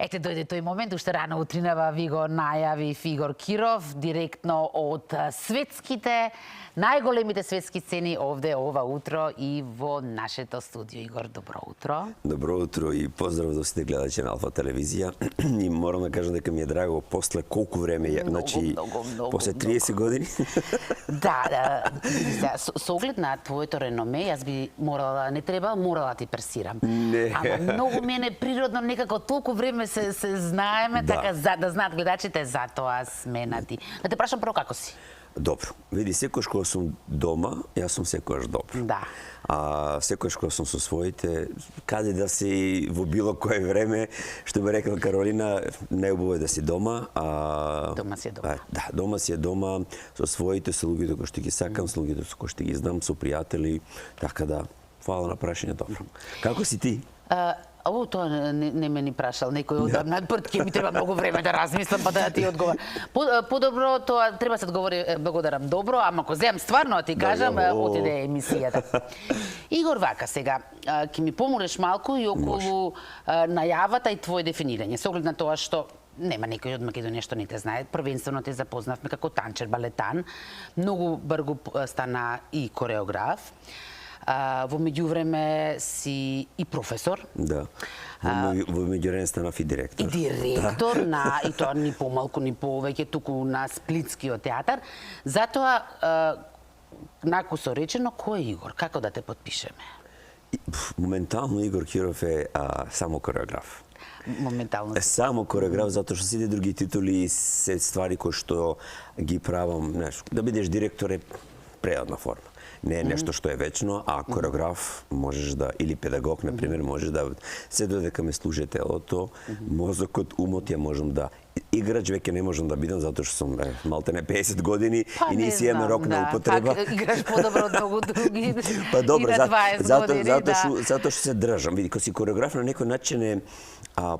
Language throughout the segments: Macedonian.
Ете, дојде тој момент, уште рано утринава ви го најави Игор Киров, директно од светските, најголемите светски сцени овде ова утро и во нашето студио. Игор, добро утро. Добро утро и поздрав до сите гледачи на Алфа телевизија. И морам да кажам дека ми е драго после колку време, значи после 30 години. Да, со оглед на твоето реноме, јас би морала, не треба, морала ти персирам. Не. Ама многу мене природно некако толку време се знаеме, Да. така да знаат гледачите, затоа сменати. Да те прашам прво како си? Добро. Види, секојаш кога сум дома, јас сум секојаш добро. Да. А секојаш кога сум со своите, каде да си во било кое време, што би рекла Каролина, најубаво е да си дома. Дома си е дома. Да, дома си е дома, со своите, со луѓето кои што ги сакам, со луѓето со кои што ги знам, со пријатели, така да, фала на прашање, добро. Како си ти? Ово тоа не ме ни прашал некој одамна, ќе ми треба многу време да размислам па да ти одговорам. Подобро тоа треба се одговори благодарам добро, ама ако земам стварно да ти кажам, отиде емисијата. Игор, вака сега, ќе ми помореш малку и околу најавата и твое дефинирање, со оглед на тоа што нема некој од Македонија што не те знае. Првенствено те запознавме како танчер, балетан, многу брзо стана и кореограф. Во меѓувреме си и професор. Да. Во меѓувреме станав и директор. И директор на, и тоа ни помалку ни повеќе туку на Сплитскиот театар. Затоа, накусо речено, кој е Игор? Како да те подпишеме? Моментално Игор Киров е само кореограф. Моментално. Само кореограф, затоа што сите други титули се ствари кои што ги правам, да бидеш директор е преодна форма. Не е нешто што е вечно, а кореограф можеш да, или педагог, например, можеш да, се додека ме служи телото, мозокот, умот ја можам да. Играч веќе не можам да бидам, затоа што сум малтене 50 години и не си имаме рок на употреба. Пак играш подобро од многу други. Па добро, и на 20 години, затоа што се држам. Види, кога си кореограф на некој начин е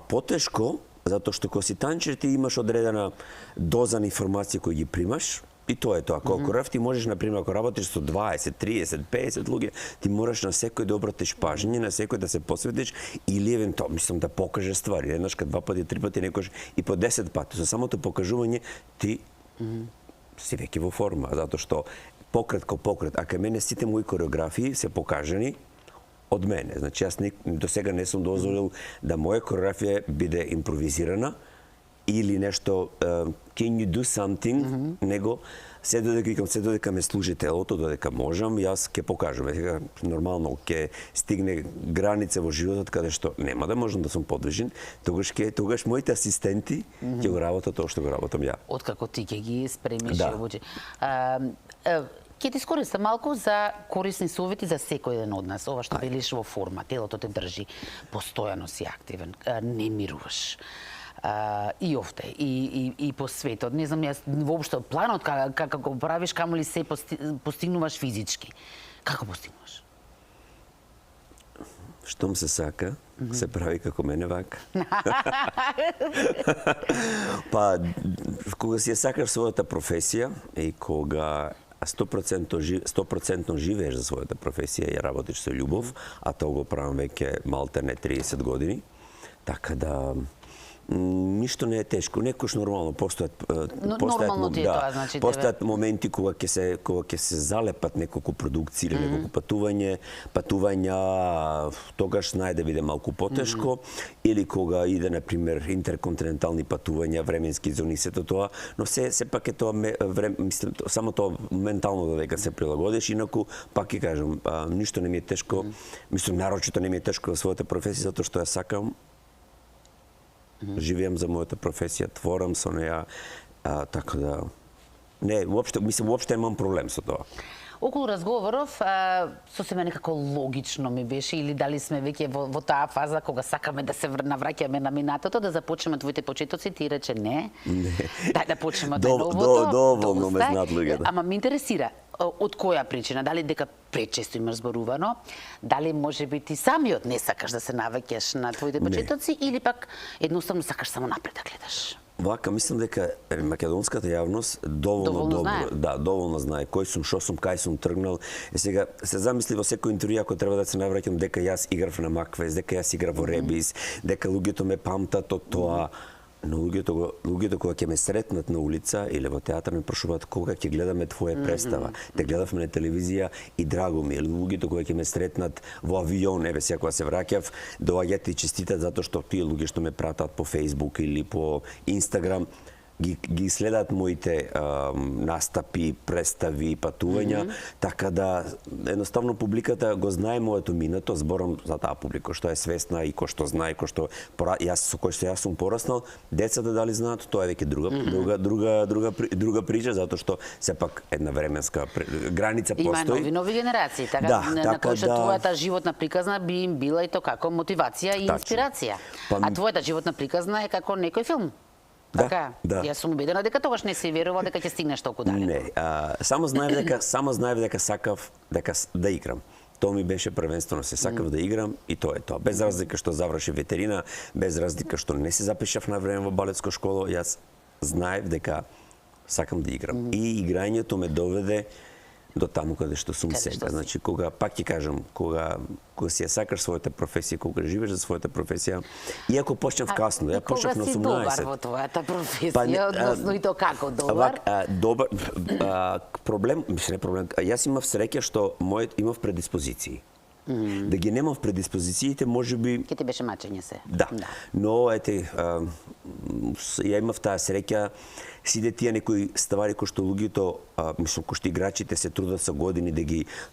потешко, затоа што кога си танчер ти имаш одредена доза на информација кои ги примаш. И тоа е тоа. Кога кореограф ти можеш, например, ако работиш со 20, 30, 50 луѓе, ти мораш на секој да обратиш пажње, на секој да се посветиш или евентуално, мислам, да покажеш ствари. Еднашка, два пати, три пати, некојаш и по 10 пати. Со самото покажување ти си веќе во форма, затоа што пократко, а кај мене сите мои кореографии се покажани од мене. Значи, јас до сега не сум дозволил да моја кореографија биде импровизирана или нешто can you do something, него се додека ме служи телото, додека можам, јас ќе покажам. Нормално ќе стигне граница во животот каде што нема да можам да сум подвижен, тогаш моите асистенти ќе го работат тоа што го работам ја. Откако ти ќе ги спремиш Да. и обучи. Ќе ти искористам малку за корисни совети за секој ден од нас. Ова што велиш во форма, телото те држи, постојано си активен, не мируваш. И овде, и по светот. Не знам, јас воопшто планот како го правиш, камоли се постигнуваш физички. Како постигнуваш? Штом се сака, се прави како мене вака. Па, кога си ја сакаш својата професија и кога 100% живееш за својата професија и ја работиш со љубов, а тоа го правам веќе малте не 30 години, така да ништо не е тешко, некош нормално постојат моменти кога ќе се залепат неколку продукции или неколку патувања, тогаш најде биде малку потешко, или кога иде на пример интерконтинентални патувања, временски зони, сето тоа, но сепак е тоа мислам само тоа ментално додека се прилагодиш, инаку пак ќе кажам, ништо не ми е тешко, мислам нарочито не ми е тешко во својата професија затоа што ја сакам. Живеам за мојата професија, творам со неја, така да не, уопште немам проблем со тоа. Околу разговоров, сосема некако логично ми беше, или дали сме веќе во таа фаза кога сакаме да се навраќаме на минатото, да започнеме твоите почетоци, ти рече не. Дај да почнеме од новото. Доволно ме знаат луѓето. Ама ме интересира, од која причина? Дали дека пречесто имаш зборувано? Дали може би ти самиот не сакаш да се наваќаш на твоите почетоци или пак едноставно сакаш само напред да гледаш? Вака, мислам дека македонската јавност доволно добро, да, доволно знае кој сум, што сум, кај сум тргнал. Сега се замисли во секој интервју ако треба да се навраќам дека јас играв на Маквес, дека јас играв во Ребис, дека луѓето ме памтат од тоа. Но луѓето кога ќе ме сретнат на улица или во театар ме прашуваат кога ќе гледаме твоја представа. Те гледавме на телевизија и драго ми. Или луѓето кога ќе ме сретнат во авион, еве сега кога се враќав, доаѓаат и честитат затоа што тие луѓе што ме пратат по Facebook или по Instagram ги следат моите настапи, представи, патувања, така да едноставно публиката го знае моето минато, зборам за таа публика што е свесна и кој што знае, кој што јас сум пораснал, децата дали знаат, тоа е веќе друга прича, затоа што сепак една временска граница постои. Има нови генерации, така на кој што твојата животна приказна би им била и то како мотивација и инспирација. А твојата животна приказна е како некој филм. Така, јас сум убедена дека тогаш не си верувал дека ќе стигнеш толку далеко. Не, само знаев дека сакав да играм. Тоа ми беше првенствено, се сакав да играм и тоа е тоа. Без разлика што заврши ветерина, без разлика што не се запишав на време во балетско школо, јас знаев дека сакам да играм. И играњето ме доведе до таму каде што сум сега. Значи, кога, пак ќе кажам, кога си ја сакаш својата професија, кога живееш за својата професија, иако почнав касно, ја почнав на 18. Кога си добар во твојата професија, односно и то како добар? Добар, проблем, не проблем, јас имав среќа што имав предиспозиции. Да ги немав предиспозициите, можеби... Ке ти беше мачење се. Да. Но, ја имав таа среќа, сите тие некои ствари кои што луѓето, мислам, кои што играчите се трудат со години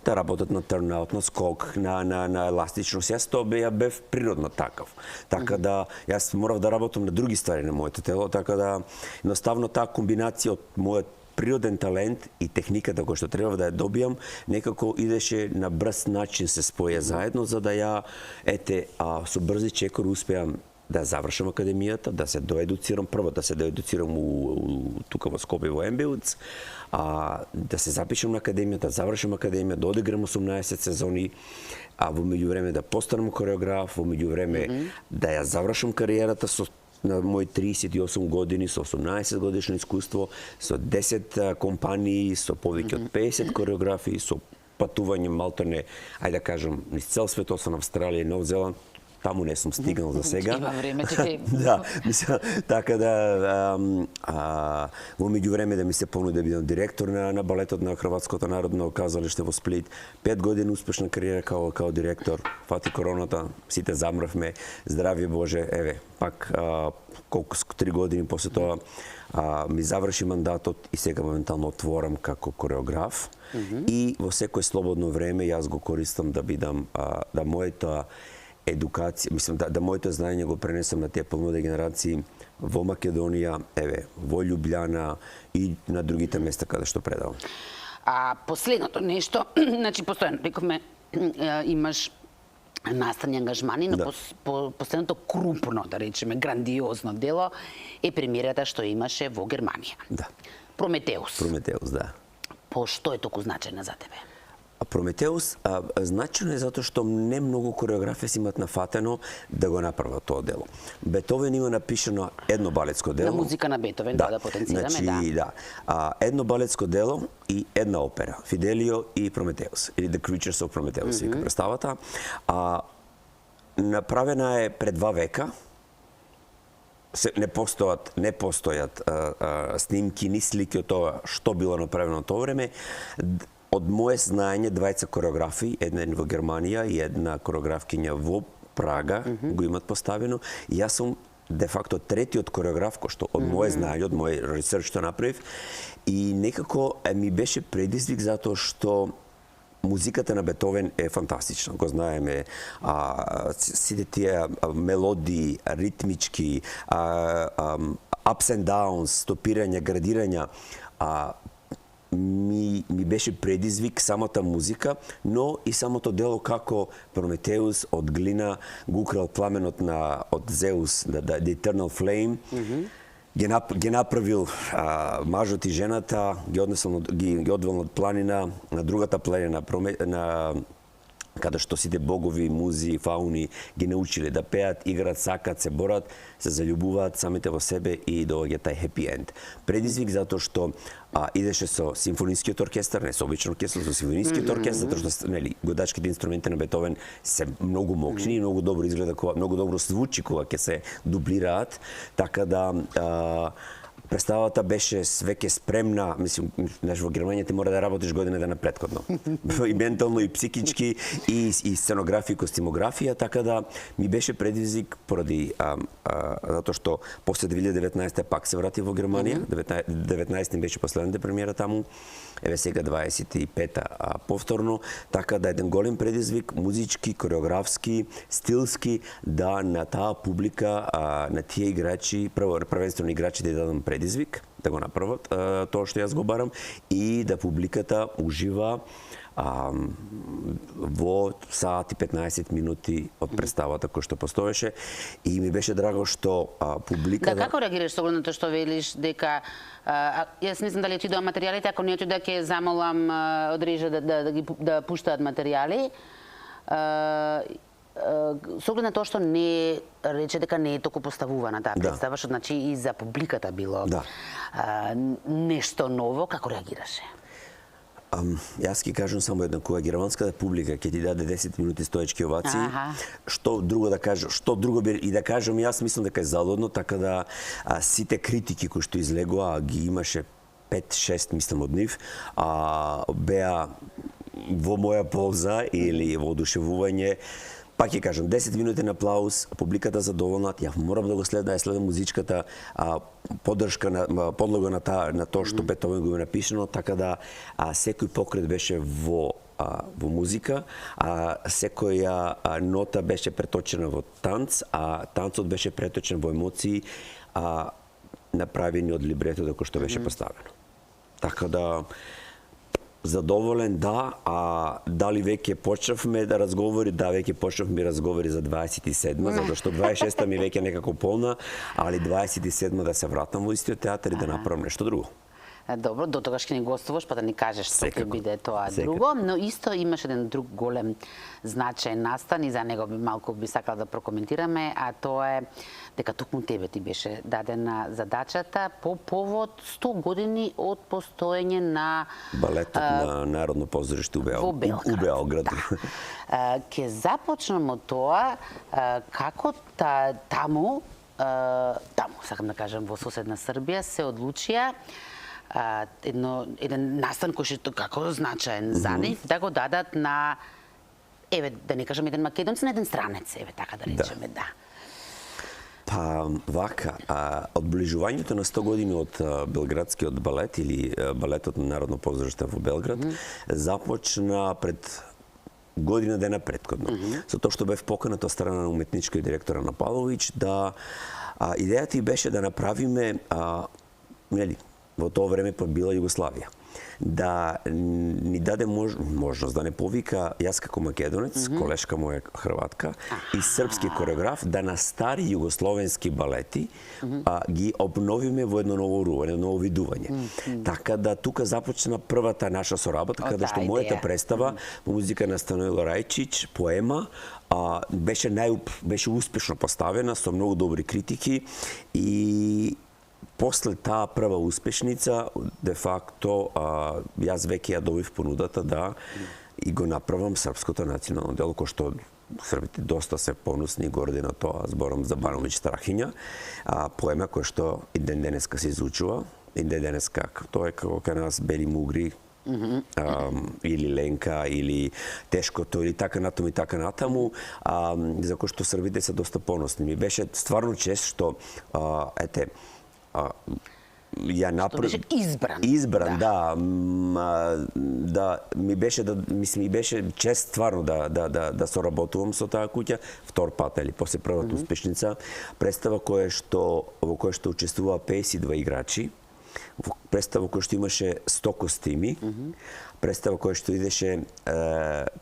да работат на турнаут, на скок, на еластичност. Јас тоа бев природно такав. Така да, јас морав да работам на други ствари на моето тело, така да, едноставно таа комбинација од мојот природен талент и техниката која што треба да ја добијам, некако идеше на брз начин се споја заедно, за да ја, со брзи чекор успеам да завршам академијата, да се доедуцирам, прво да се доедуцирам тука во Скопје во МБУЦ, да се запишам на академијата, да завршам академија, да одиграм 18 сезони, а во меѓувреме да постанам хореограф, во меѓувреме да ја завршам кариерата на мои 38 години, со 18 годишно искуство, со 10 компании, со повеќе од 50 хореографии, со патување малтоне, ајде да кажам, низ цел свет, освен Австралија и Нов Зеланд. Таму не сум стигнал за сега. Има време, че да, така да во меѓувреме да ми се понуди да бидам директор на балетот на Хрватското народно казалиште во Сплит. 5 години успешна кариера као директор. Фати короната, сите замрвме. Здравје Боже, еве, пак колку 3 години после тоа ми заврши мандатот и сега моментално отворам како кореограф. И во секое слободно време јас го користам да бидам да мојата едукација, мислам да моето знаење го пренесам на тие помлади генерации во Македонија, во Љубљана и на другите места каде што предавам. А последното нешто, значи постојано рековме имаш наставни ангажмани, но последното крупно, да речеме, грандиозно дело е премиерата што имаше во Германија. Да. Прометеус. Прометеус, да. По што е толку значајна за тебе? Прометеус значено е затоа што не многу кореографи си имат нафатено да го направат тоа дело. Бетовен има напишано едно балетско дело. На музика на Бетовен, да потенцираме, значи, да. Едно балетско дело и една опера, Фиделио и Прометеус, или The Creatures of Prometheus, вика представата. Направена е пред 2 века. Не постојат снимки ни слики од тоа што било направено од тоа време. Од мое знаење, двајца кореографи, една во Германија и една кореографкиња во Прага, го имат поставено. И јас сум де факто третиот кореограф кој што од мое знаење, од мој ресерч што направив, и некако ми беше предизвик затоа што музиката на Бетовен е фантастична. Го знаеме, сите тие мелодии, ритмички, ups and downs, стопирања, градирања, ми беше предизвик самата музика, но и самото дело како Прометеус од глина го украл пламенот од Зеус, The Eternal Flame, ги направил мажот и жената, ги одвел од планина, на другата планина, каде што сите богови, музи, фауни ги научиле да пеат, играат, сакат, се борат, се заљубуваат самите во себе и доаѓа тај хепи енд. Предизвик затоа што идеше со симфонискиот оркестар, не со обичен оркестар, со симфонискиот оркестар, затоа што нели годачките инструменти на Бетовен се многу мокни и многу добро изгледа кога, многу добро звучи кога ќе се дублираат, така да представата беше веќе спремна, мислам, знаеш, во Германија ти мора да работиш година дена претходно. И ментално, и психички, и сценографија, и костимографија, така да ми беше предизвик поради затоа што после 2019 пак се врати во Германија, 19 беше последната премиера таму, еве сега 25-та повторно, така да еден голем предизвик, музички, кореографски, стилски, да на таа публика, на тие играчи, првенствено играчи да дадам предизвик, да го направат тоа што јас го барам и да публиката ужива во саат и 15 минути од представата која што постоеше и ми беше драго што публиката... Да, како реагираш со оглед што велиш дека јас не знам дали ти доа материјалите, ако не да ќе замолам од режа да пуштаат материјали. Со оглед на тоа што не рече дека не е толку поставувана таа представа, што значи и за публиката било нешто ново, како реагираше? Јас ќе кажам само едно, кога германската публика ќе ти даде 10 минути стоечки овации, што друго да кажам, и да кажам, јас мислам дека е залудно, така да сите критики кои што излегоа, ги имаше 5-6 мислам од нив, беа во моја полза или во одушевување. Пак ќе кажам, 10 минутен аплауз, публиката задоволна, ја морам да го следам музичката поддршка, подлога на тоа што Бетовен го напишано, така да секој покрет беше во музика, секоја нота беше преточена во танц, а танцот беше преточен во емоции, направени од либретото кој што беше поставено. Така да задоволен, да, дали веќе почнавме да разговори, да, веќе почнавме разговори за 27-ма, затоа што 26-та ми веќе некако полна, али 27-ма да се вратам во истиот театар и да направам нешто друго. Добро, до тогаш ќе ни гостуваш, па да ни кажеш што ќе биде тоа друго, но исто имаш еден друг голем значаен настан и за него малку би сакала да прокоментираме, а тоа е дека токму тебе ти беше дадена задачата по повод 100 години од постоење на балетот на Народно позориште у Белград. Ќе започнам од тоа како таму, сакам да кажам, во соседна Србија се одлучија еден настан кој што како значаен за нив, да го дадат на, еве, да не кажам еден македонец, на еден странец, еве, така да речеме, да. Па, вака, одближувањето на 100 години од белградскиот балет или балетот на Народно позориште во Белград започна пред година дена претходно. Со тоа што бев поканат од страна на уметничкиот директор Ана Павловиќ, да идејата и беше да направиме, нели, во тоа време била Југославија, да ни даде можност да не повика јас како македонец, колешка моја хрватка и српски кореограф да на стари југословенски балети ги обновиме во едно ново урување, едно ново видување. Така да тука започна првата наша соработа, каде што мојата представа по музика на Станојло Рајчиć, поема, беше успешно поставена со многу добри критики и после таа прва успешница, де факто, јас веќе ја добив понудата да и го направам српското национално дело, кој што србите доста се поносни и горди на тоа. Зборам за Бановиќ Страхиња, поема кој што и ден денеска се изучува, и ден денеска тоа е како кај нас Бели мугри, или Ленка, или Тешкото, или така натаму, за кој што србите се доста поносни. Ми беше стварно чест што, ја направи... Што беше избран. Избран, да. Ми беше чест стварно да соработувам со таа куќа. Втор пат, или после првата успешница, представа во која што учествуваа 52 играчи, представа која што имаше 100 костими, представа која што идеше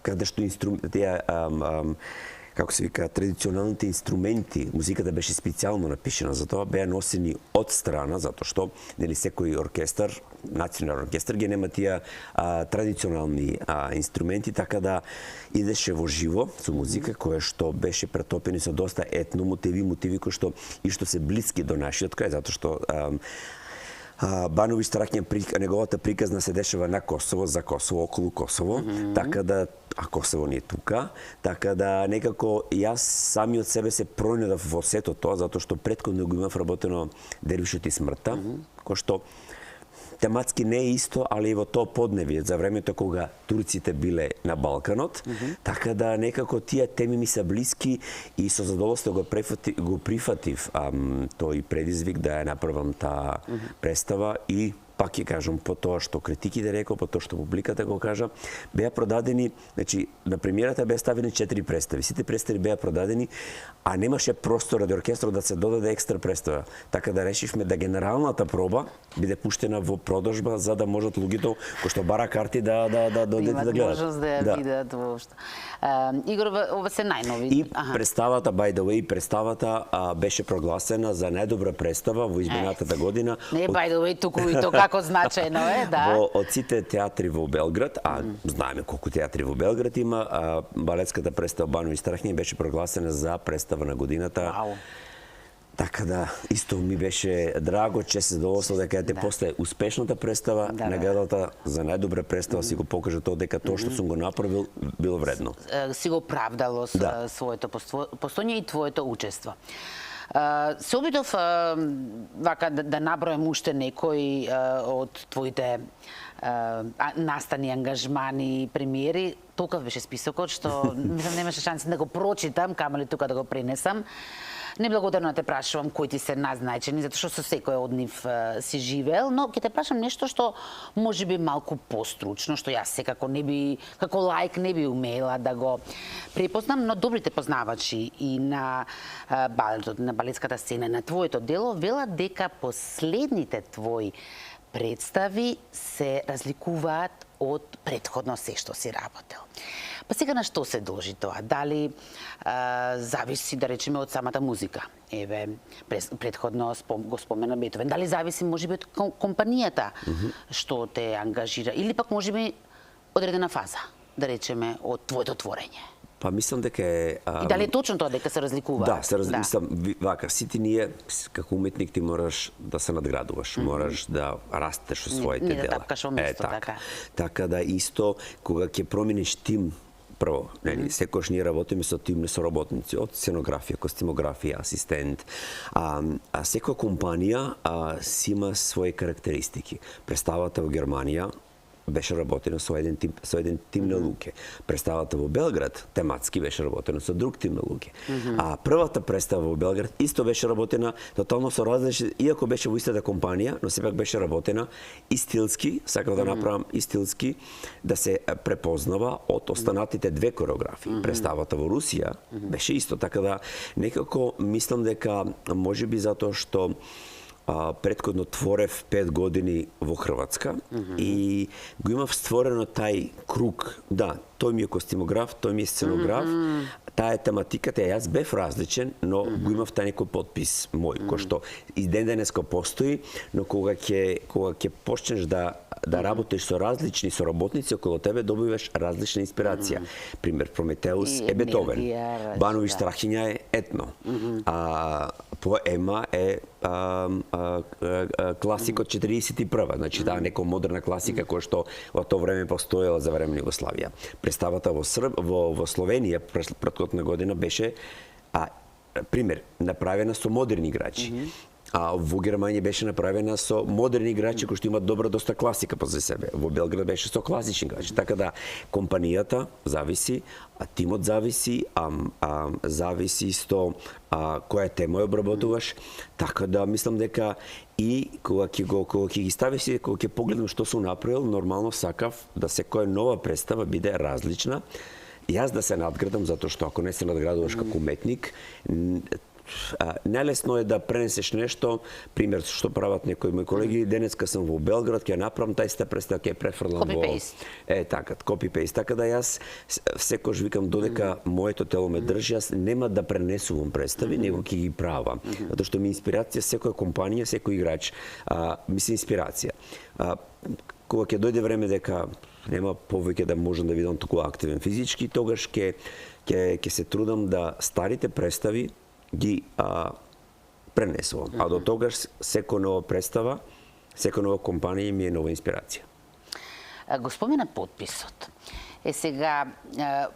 каде што како се вика, традиционалните инструменти, музиката беше специјално напишана за тоа, беа носени од страна, затоа што нели секој оркестар, национален оркестар ги нема тие традиционални инструменти, така да идеше во живо со музика која што беше претопени со доста етно мотиви кои што и што се блиски до нашиот крај, затоа што Бановиќ Страхња, неговата приказна се дешава на Косово, за Косово, околу Косово, така да, а Косово не е тука, така да некако јас сами од себе се пронајдов во сето тоа, затоа што претходно го имав работено Дервишот и смртта, кој што тематски не е исто, али и во тоа подневие за времето кога турците биле на Балканот, така да некако тие теми ми се блиски и со задоволство го прифатив тој предизвик да ја направам таа представа и пак ќе кажам, по тоа што критиките рекол, по тоа што публиката го кажа, беа продадени, значи, на премиерата беа ставени 4 представи. Сите представи беа продадени, а немаше простор од оркестрот да се додаде екстра представа. Така да решивме да генералната проба биде пуштена во продажба, за да можат луѓето кои што бара карти да додете да гледат. Можност да ја видат воопшто. Игор, ова се најнови. И представата, by the way, представата беше прогласена за најдобра представа во изминатата година. Не, by the way, туку и тоа како значајно е, да. Од сите театри во Белград, а знаеме колку театри во Белград има, балетската представа Бановиќ Страхња беше прогласена за представа на годината. Вау. Така да, исто ми беше драго, че се задоволство дека те после успешната представа, наградата за најдобра представа си го покажа тоа дека тоа што сум го направил било вредно. Си го правдало своето постојање и твоето учество. Се обидов вака да набројам уште некои од твоите настани, ангажмани, премиери. Толков беше списокот што мислам немаше шанси да го прочитам, камали тука да го пренесам. Неблагодарно те прашувам кои ти се назнајчени, затоа што со секој од нив си живеел, но ќе те прашам нешто што можеби малку постручно, што јас секако не би, како лаик не би умела да го препознам, но добрите познавачи и на балетот, на балетската сцена, на твоето дело, велат дека последните твои представи се разликуваат од претходно се што си работел. Па сега на што се должи тоа? Дали зависи, да речеме, од самата музика? Еве, претходно го спомена Бетовен. Дали зависи, можеби, од компанијата што те ангажира? Или пак, можеби, одредена фаза, да речеме, од твоето творење? Па мислам дека е... И дали е точно тоа дека се разликува? Да, се мислам, вака, сите ние, како уметник, ти мораш да се надградуваш, мораш да растеш со своите дела. Не да тапкаш во место, така. Така да исто, кога ќе промениш тим, прво, секојаш ние работиме со тимни соработници, од сценографија, костимографија, асистент. Секоја компанија си има своји карактеристики. Представата во Германија беше работено со еден тим на луѓе. Представата во Белград тематски беше работено со друг тим на луѓе. А првата представа во Белград исто беше работена тотално со различни, иако беше во истата компанија, но сепак беше работена и стилски, сакав да направам и стилски, да се препознава од останатите две кореографии. Представата во Русија беше исто, така да некако мислам дека можеби затоа што претходно творев 5 години во Хрватска и го имав створено тај круг. Да, тој ми е костимограф, тој ми е сценограф, таа е тематиката, јас бев различен, но го имав тај некој подпис мој, кој што и ден денеска постои, но кога ќе почнеш да работиш со различни соработници околу тебе, добиваш различна инспирација. Пример, Прометеус е Бетовен, Бановиќ Страхиња е етно, Поема е класика од 41-а, значи таа нека модерна класика која што во тоа време постоела за време на Југославија. Представата во Словенија претходна година беше пример направена со модерни играчи. А во Германија беше направена со модерни играчи кои што имаат добра доста класика позади себе. Во Белград беше со класични играчи. Така да компанијата зависи, тимот зависи, зависи исто која тема ја обработуваш. Така да мислам дека и кога ќе ги ставиш и кога ќе погледам што сум направил, нормално сакав да секоја нова представа биде различна. Јас да се надградам, затоа што ако не се надградуваш како уметник, најлесно е да пренесеш нешто, пример што прават некои мои колеги, денеска сам во Белград, ќе направам тај иста представа, ќе префрлам во Copy-paste. така, copy-paste. Така да јас секогаш викам додека моето тело ме држи, јас нема да пренесувам представи, него ќе ги правам. Затоа што ми инспирација секоја компанија, секој играч ми се инспирација. Кога ќе дојде време дека нема повеќе да можам да видам толку активен физички, тогаш ќе се трудам да старите представи ги пренесувам. А до тогаш секоја нова представа, секоја нова компанија ми е нова инспирација. Го спомена подписот. Сега,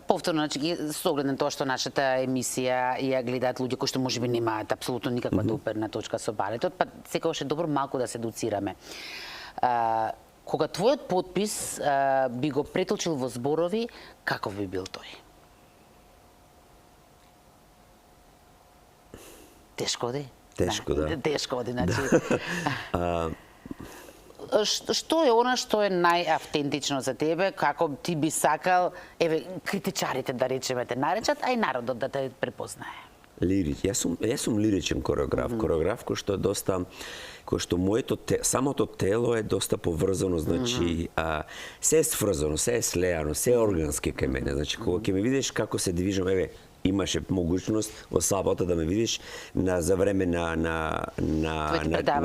повторно, со оглед на тоа што нашата емисија ја гледаат луѓе кои што можеби немаат апсолутно никаква доперна точка со балетот, па секогаш е добро малку да се educираме. Кога твојот подпис би го претолчил во зборови, каков би бил тој? Тешко оди? Тешко, да. Тешко оди, значи. Што е она што е најавтентично за тебе, како ти би сакал, критичарите да речеме те наречат, а и народот да те препознае? Јас сум лиричен кореограф, кореограф кој што е доста, кој што самото тело е доста поврзано, значи се е сврзано, се е слеано, се е органски кај мене. Значи кога ќе ме видиш како се движам, имаше могуćност во сабота да ме видиш за време на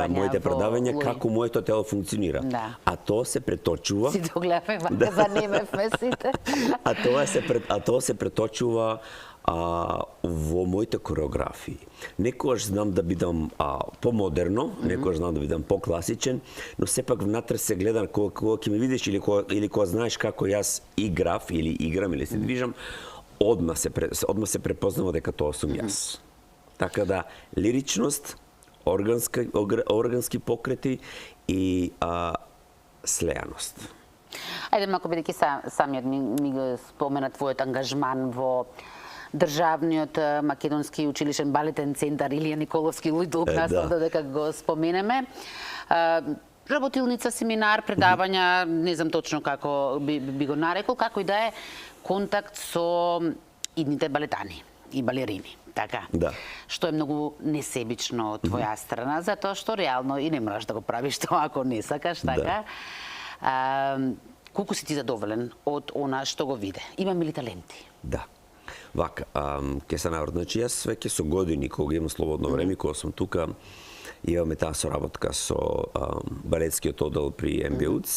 моите предавања како моето тело функционира. Да. А тоа се преточува. Си догледаме, вака занемевме сите. А тоа се преточува во моите кореографии. Некогаш знам да бидам помодерно, некогаш знам да бидам покласичен, но сепак внатре се гледа кога ќе ме видиш или кога знаеш како јас играв или играм или се движам, одма се препознава дека тоа сум јас. Така да лиричност, органски покрети и слеаност. Ајде малку бидејќи самиот ми го спомена твојот ангажман во Државниот македонски училишен балетен центар Илија Николовски Лујдолк, наслов додека го споменеме. Работилница, семинар, предавања, не знам точно како би го нарекол, како и да е контакт со идните балетани и балерини. Така. Да. Што е многу несебично од твоја страна, затоа што реално и не мораш да го правиш тоа ако не сакаш, така. Колку си ти задоволен од она што го виде? Имаме ли таленти? Да. Вака, ке се наврат. Значи, јас веќе со години, кога имам слободно време, кога сум тука, имаме таа соработка со балетскиот одел при МБУЦ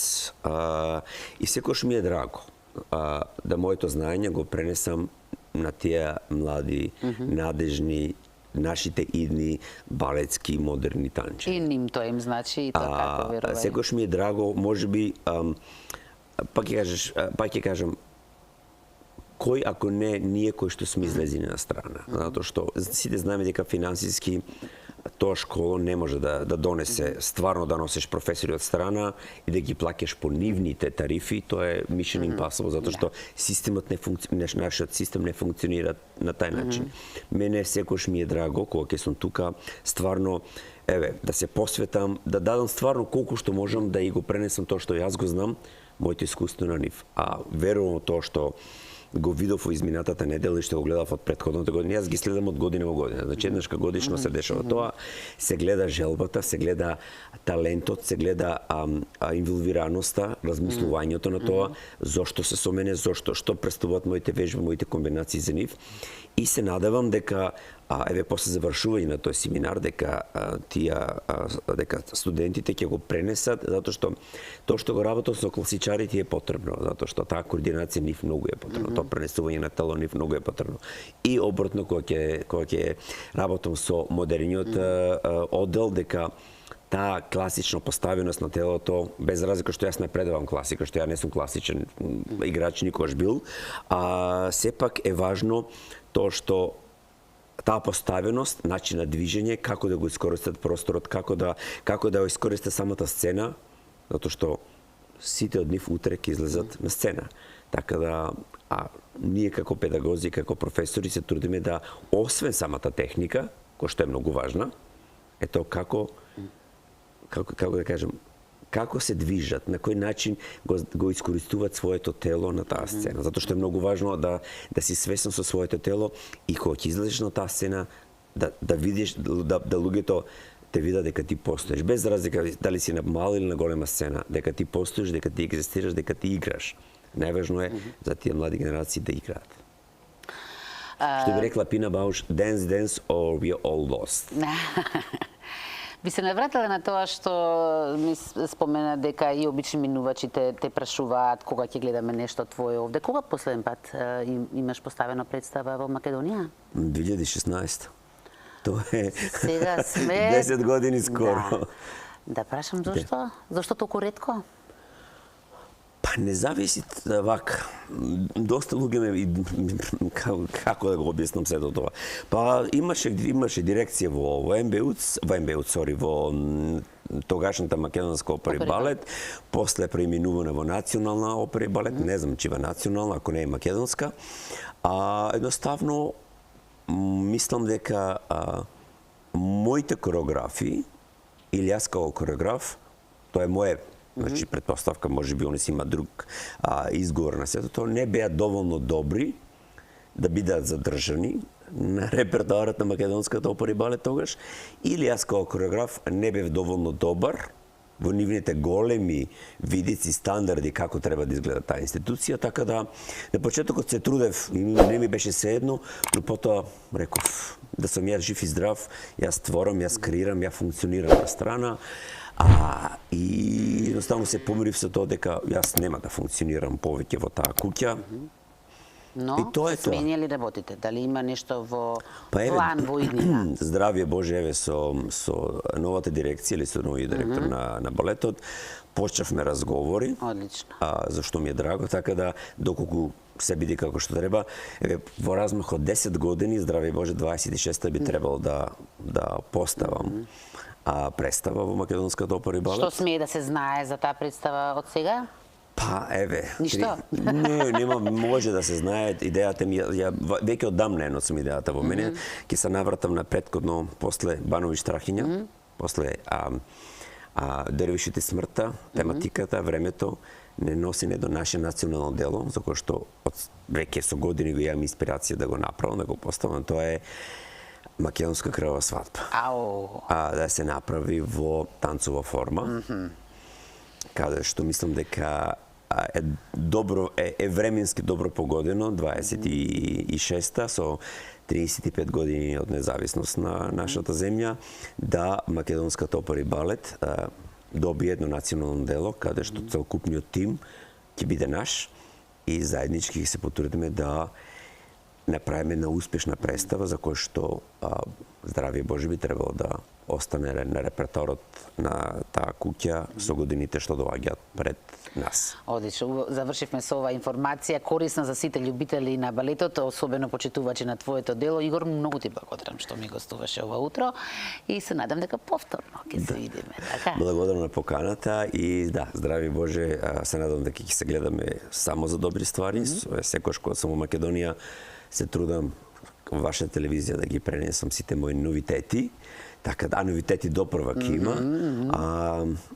и секојаш ми е драго да моето знаење го пренесам на тие млади, надежни, нашите идни балетски модерни танчи. И ним тоа им значи и тоа како верувај. Секојаш ми е драго, можеби пак ќе кажам кој ако не ние кои што сме излезени на страна, затоа што сите знаеме дека финансиски тоа школа не може да донесе стварно да носиш професори од страна и да ги плаќаш по нивните тарифи, тоа е mission impossible, затоа што системот нашиот систем не функционира на тај начин. Мене секојаш ми е драго кога ќе сум тука стварно да се посветам, да дадам стварно колку што можам да и го пренесам тоа што јас го знам, моето искуство на нив. А верувам тоа што го видов во изминатата недела и што го гледав од претходната година. Јас ги следам од година во година. Значи еднаш годишно се дешава тоа, се гледа желбата, се гледа талентот, се гледа инволвираноста, размислувањето на тоа, зошто се со мене, што представуваат моите вежби, моите комбинации за нив. И се надевам дека после завршување на тој семинар дека дека студентите ќе го пренесат, затоа што тоа што го работат со класичарите е потребно, затоа што таа координација нив многу е потребно, тоа пренесување на тело нив многу е потребно. И обратно кога ќе работам со модерниот одел дека таа класична поставеност на телото, без разлика што јас не предавам класика, што ја не сум класичен играч никогаш бил, сепак е важно тоа што таа поставеност, начин на движење, како да го искористат просторот, како да го искористат самата сцена, затоа што сите од нив утре ќе излезат на сцена. Така да ние како педагози, како професори се трудиме да освен самата техника, која што е многу важна, како да кажем, како се движат, на кој начин го искористуваат своето тело на таа сцена. Затоа што е многу важно да си свесен со своето тело и кога ќе излезеш на таа сцена, да видиш, да луѓето те видат дека ти постоиш, без разлика дали си на мала или на голема сцена, дека ти постоиш, дека ти екзистираш, дека ти играш. Најважно е за тие млади генерации да играат. Што би рекла Пина Бауш, dance, dance or we are all lost. Би се навратила на тоа што ми спомена дека и обични минувачите те прашуваат кога ќе гледаме нешто твое овде. Кога последен пат имаш поставено представа во Македонија? 2016. Тоа е Сега сме 10 години скоро. Да прашам зашто? Зашто толку ретко? Па не зависи вака. Доста луѓе како да го објаснам сето тоа. Па имаше дирекција во МБУЦ, во тогашната македонска опера и балет, после преименувана во национална опера и балет, не знам чива национална, ако не е македонска. Едноставно мислам дека моите кореографи или јас како кореограф, тоа е моје значи претпоставка, може би они си има друг изговор на сето тоа, не беа доволно добри да бидат задржани на репертоарот на македонската опера и балет тогаш, или јас како кореограф не бев доволно добар во нивните големи видици, стандарди како треба да изгледа таа институција, така да на почетокот се трудев, не ми беше sejedno, но потоа реков да сум јас жив и здрав, јас творам, јас креирам, ја функционирам на страна, и едноставно се помирив со тоа дека јас нема да функционирам повеќе во таа куќа. Но, и тоа е тоа. сменија ли работите? Дали има нешто во план, во иднина? Здравје Боже, еве со новата дирекција или со новиот директор на балетот, почнавме разговори. Одлично. Зашто ми е драго, така да доколку се биде како што треба, еве во размах од 10 години, здравје Боже, 26-та би требало да поставам представа во македонската опера и балет. Што смее да се знае за таа представа од сега? Па, еве. Ништо? Нема, може да се знае. Идејата ми, ја веќе одамна сум идејата во мене. Ќе се навратам на претходно, после Банови Штрахиња, после Дервишите смртта, тематиката, времето, не носи не до наше национално дело, за кое што веќе со години го имам инспирација да го направам, да го поставам. Тоа е македонска крвава свадба. Да се направи во танцова форма. Каде што мислам дека е добро, е временски добро погодено, 26-та со 35 години од независност на нашата земја, да македонската опера и балет добие едно национално дело, каде што целокупниот тим ќе биде наш и заеднички ќе се потрудиме да направиме една успешна представа за која што здравје Боже би требало да остане на репертоарот на таа куќа со годините што доаѓаат пред нас. Одлично, завршивме со оваа информација, корисна за сите љубители на балетот, особено почитувачи на твоето дело. Игор, многу ти благодарам што ми гостуваше ова утро и се надам дека повторно ќе се видиме, така? Благодарам на поканата и да, здрави Боже, се надам дека ќе се гледаме само за добри ствари. Секојаш кога сум во Македонија се трудам ваша телевизија да ги пренесам сите мои новитети. Така да, новитети допрва ќе има.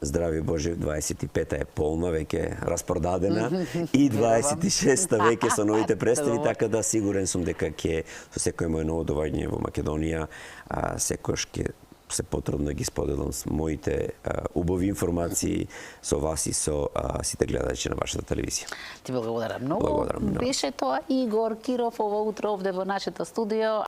Здрави Боже, 25-та е полна, веќе распродадена и 26-та веќе со новите представи, така да сигурен сум дека ќе со секој мој ново доаѓање во Македонија секојаш ќе се потрудно да ги споделам моите убави информации со вас и со сите гледачи на вашата телевизија. Ти благодарам многу. Благодарам. Беше тоа Игор Киров ова утро овде во нашето студио.